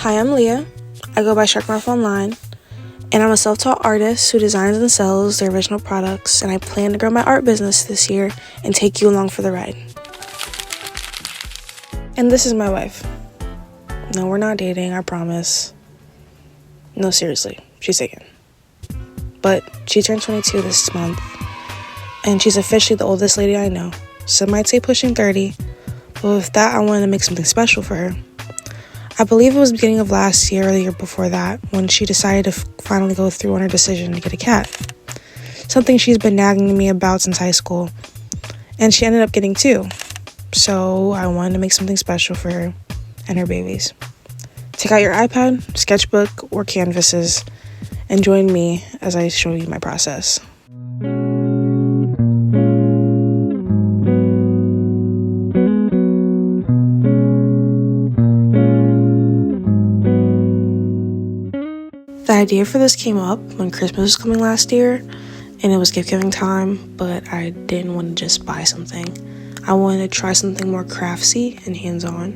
Hi, I'm Leah. I go by Sharkmouth online, and I'm a self-taught artist who designs and sells their original products, and I plan to grow my art business this year and take you along for the ride. And this is my wife. No, we're not dating, I promise. No, seriously, she's taken. But she turned 22 this month, and she's officially the oldest lady I know. Some might say pushing 30, but with that, I wanted to make something special for her. I believe it was the beginning of last year or the year before that when she decided to finally go through on her decision to get a cat. Something she's been nagging me about since high school, and she ended up getting 2. So I wanted to make something special for her and her babies. Take out your iPad, sketchbook, or canvases, and join me as I show you my process. The idea for this came up when Christmas was coming last year, and it was gift giving time, but I didn't want to just buy something. I wanted to try something more craftsy and hands-on.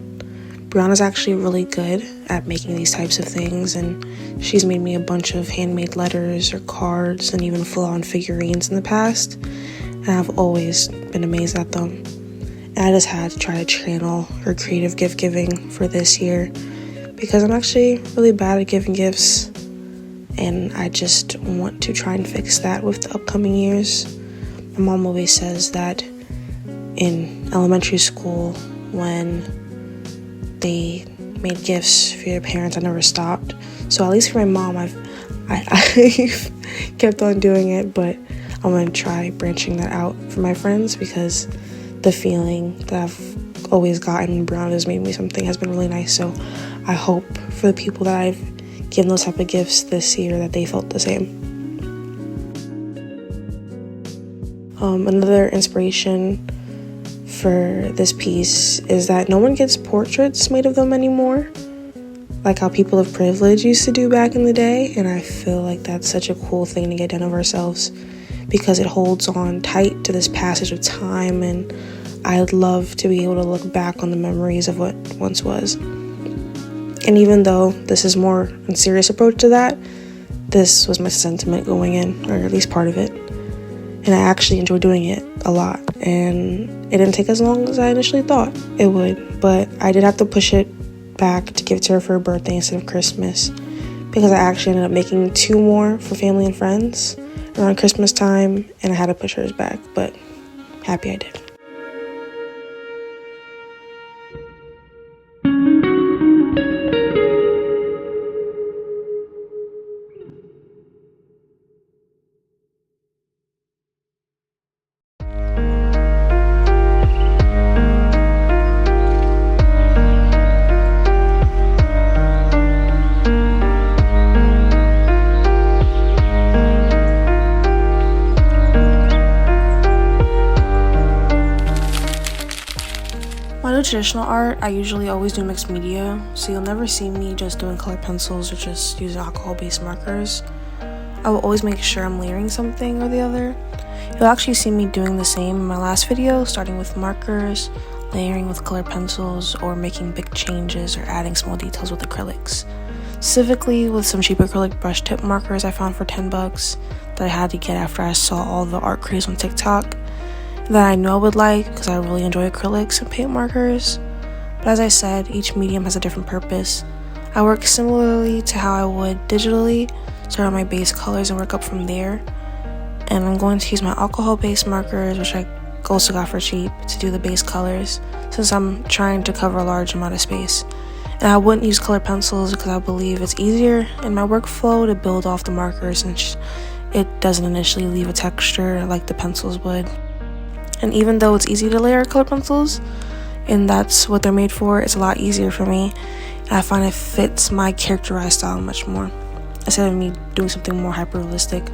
Brianna's actually really good at making these types of things, and she's made me a bunch of handmade letters or cards and even full-on figurines in the past, and I've always been amazed at them. And I just had to try to channel her creative gift giving for this year because I'm actually really bad at giving gifts, and I just want to try and fix that with the upcoming years. My mom always says that in elementary school, when they made gifts for your parents, I never stopped. So at least for my mom, I've kept on doing it, but I'm going to try branching that out for my friends because the feeling that I've always gotten when Brown has made me something has been really nice. So I hope for the people that I've given those type of gifts this year that they felt the same. Another inspiration for this piece is that no one gets portraits made of them anymore, like how people of privilege used to do back in the day, and I feel like that's such a cool thing to get done of ourselves because it holds on tight to this passage of time, and I'd love to be able to look back on the memories of what once was. And even though this is more a serious approach to that, this was my sentiment going in, or at least part of it. And I actually enjoyed doing it a lot. And it didn't take as long as I initially thought it would. But I did have to push it back to give it to her for her birthday instead of Christmas, because I actually ended up making 2 more for family and friends around Christmas time, and I had to push hers back. But happy I did. When I do traditional art, I usually always do mixed media, so you'll never see me just doing colored pencils or just using alcohol-based markers. I will always make sure I'm layering something or the other. You'll actually see me doing the same in my last video, starting with markers, layering with colored pencils, or making big changes or adding small details with acrylics. Specifically with some cheap acrylic brush tip markers I found for $10 that I had to get after I saw all the art creators on TikTok that I know I would like because I really enjoy acrylics and paint markers. But as I said, each medium has a different purpose. I work similarly to how I would digitally, start on my base colors and work up from there. And I'm going to use my alcohol-based markers, which I also got for cheap, to do the base colors since I'm trying to cover a large amount of space. And I wouldn't use colored pencils because I believe it's easier in my workflow to build off the markers since it doesn't initially leave a texture like the pencils would. And even though it's easy to layer colored pencils, and that's what they're made for, it's a lot easier for me. And I find it fits my characterized style much more, instead of me doing something more hyper-realistic,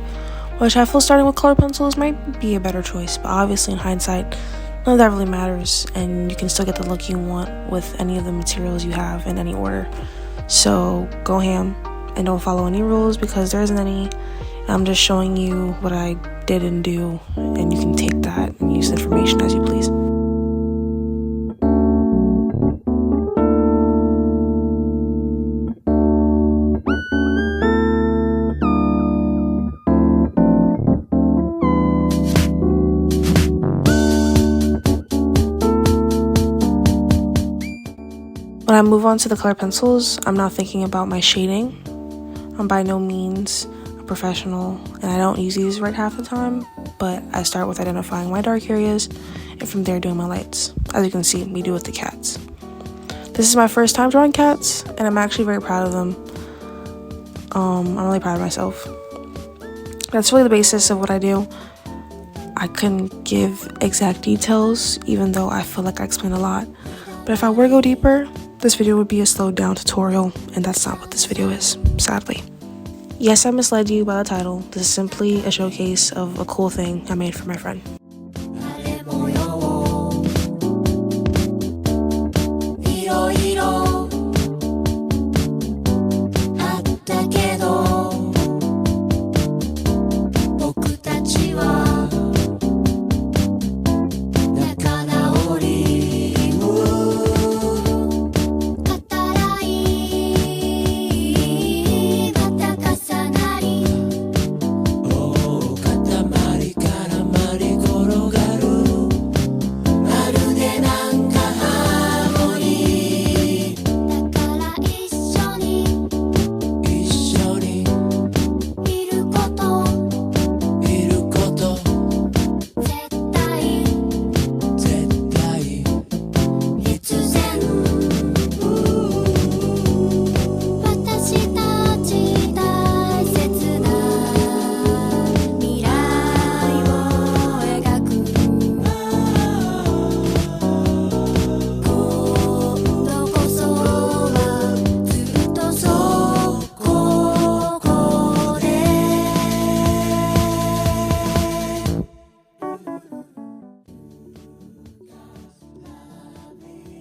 which I feel starting with colored pencils might be a better choice. But obviously in hindsight, none of that really matters, and you can still get the look you want with any of the materials you have in any order. So go ham and don't follow any rules because there isn't any. I'm just showing you what I did and do, and you can take that and use the information as you please. When I move on to the color pencils, I'm not thinking about my shading. I'm by no means a professional, and I don't use these right half the time, but I start with identifying my dark areas, and from there doing my lights. As you can see, me do with the cats. This is my first time drawing cats, and I'm actually very proud of them. I'm really proud of myself. That's really the basis of what I do. I couldn't give exact details, even though I feel like I explained a lot. But if I were to go deeper, this video would be a slowed down tutorial, and that's not what this video is, sadly. Yes, I misled you by the title. This is simply a showcase of a cool thing I made for my friend.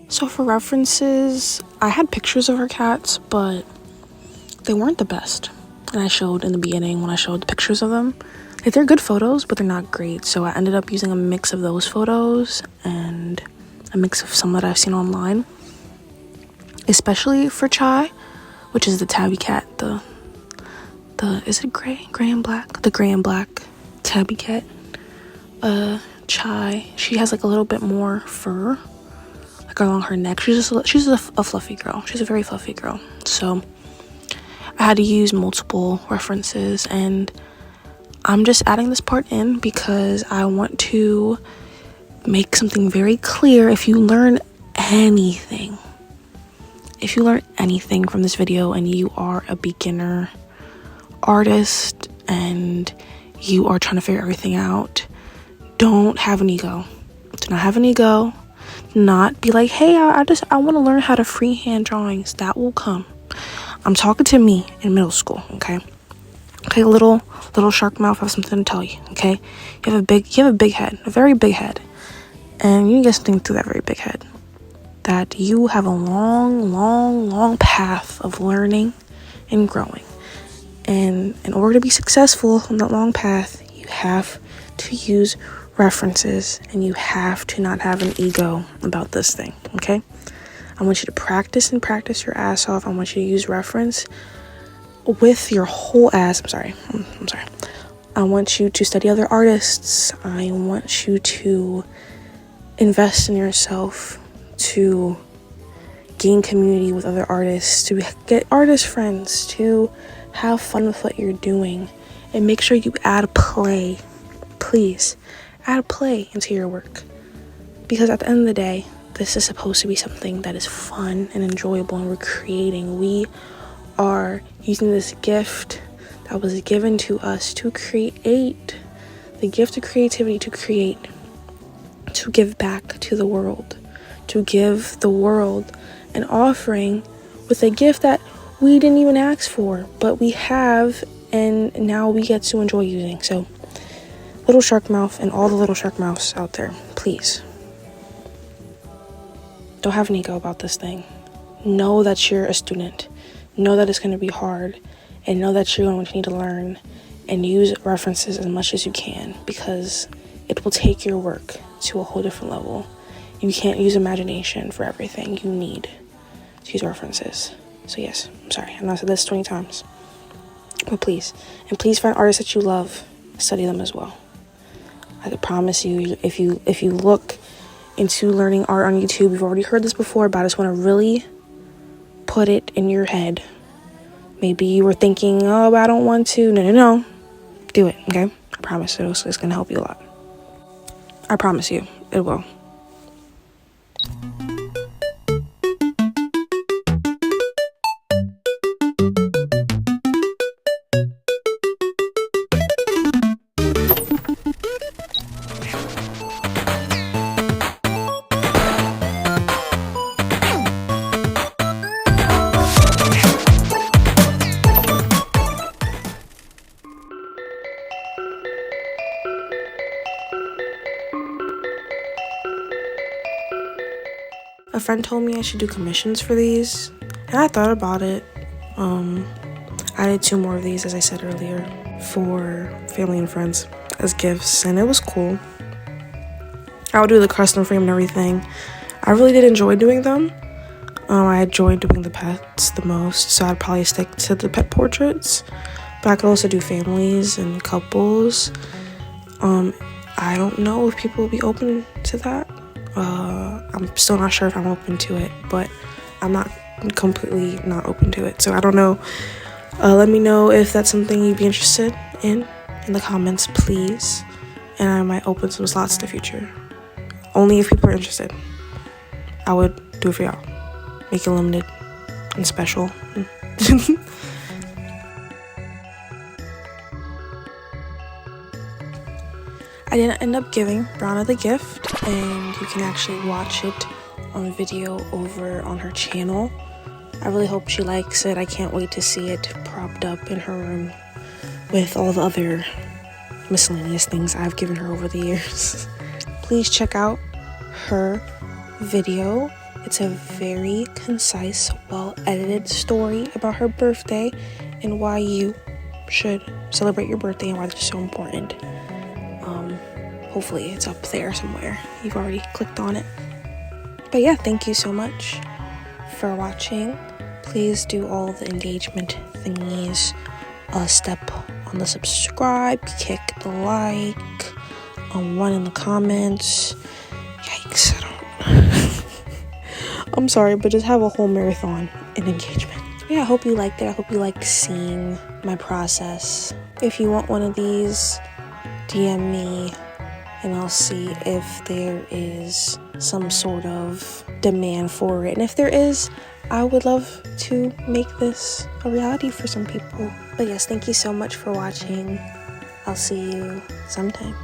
So for references, I had pictures of her cats, but they weren't the best. And I showed in the beginning when I showed the pictures of them. Like, they're good photos, but they're not great. So I ended up using a mix of those photos and a mix of some that I've seen online. Especially for Chai, which is the tabby cat. Is it gray and black? The gray and black tabby cat. Chai, she has like a little bit more fur along her neck. She's a fluffy girl. She's a very fluffy girl. So I had to use multiple references, and I'm just adding this part in because I want to make something very clear. If you learn anything from this video and you are a beginner artist and you are trying to figure everything out, don't have an ego. Do not have an ego. Not be like, hey, I want to learn how to freehand drawings. That will come. I'm talking to me in middle school, okay? Okay, little shark mouth, I have something to tell you, okay? You have a big head, a very big head. And you can get something through that very big head. That you have a long path of learning and growing. And in order to be successful on that long path, you have to use references, and you have to not have an ego about this thing, okay? I want you to practice your ass off. I want you to use reference with your whole ass. I'm sorry. I want you to study other artists. I want you to invest in yourself, to gain community with other artists, to get artist friends, to have fun with what you're doing, and make sure you add play. Please add play into your work, because at the end of the day, this is supposed to be something that is fun and enjoyable, and we're creating. We are using this gift that was given to us to create, the gift of creativity, to create, to give back to the world, to give the world an offering with a gift that we didn't even ask for, but we have, and now we get to enjoy using. So little shark mouth and all the little shark mouths out there, please don't have an ego about this thing. Know that you're a student. Know that it's going to be hard, and know that you're going to need to learn, and use references as much as you can, because it will take your work to a whole different level. You can't use imagination for everything. You need to use references. So yes, I'm sorry, I know I said this 20 times, but please find artists that you love, study them as well. I could promise you, if you look into learning art on YouTube, you've already heard this before, but I just want to really put it in your head. Maybe you were thinking, oh, I don't want to. No. Do it, okay? I promise it's gonna help you a lot. I promise you, it will. A friend told me I should do commissions for these, and I thought about it. I did 2 more of these, as I said earlier, for family and friends as gifts, and it was cool. I would do the custom frame and everything. I really did enjoy doing them. I enjoyed doing the pets the most, so I'd probably stick to the pet portraits, but I could also do families and couples. I don't know if people will be open to that. I'm still not sure if I'm open to it, but I'm not completely not open to it, so I don't know. Let me know if that's something you'd be interested in the comments, please, and I might open some slots in the future. Only if people are interested. I would do it for y'all. Make it limited and special. I didn't end up giving Brianna the gift, and you can actually watch it on video over on her channel. I really hope she likes it. I can't wait to see it propped up in her room with all the other miscellaneous things I've given her over the years. Please check out her video. It's a very concise, well-edited story about her birthday and why you should celebrate your birthday and why it's so important. Hopefully it's up there somewhere. You've already clicked on it. But yeah, thank you so much for watching. Please do all the engagement thingies. Step on the subscribe, kick the like, run in the comments. Yikes, I'm sorry, but just have a whole marathon in engagement. Yeah, I hope you liked it. I hope you liked seeing my process. If you want one of these, DM me and I'll see if there is some sort of demand for it. And if there is, I would love to make this a reality for some people. But yes, thank you so much for watching. I'll see you sometime.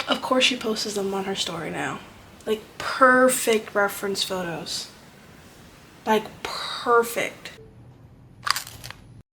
Of course she posts them on her story now. Like perfect reference photos. Like perfect.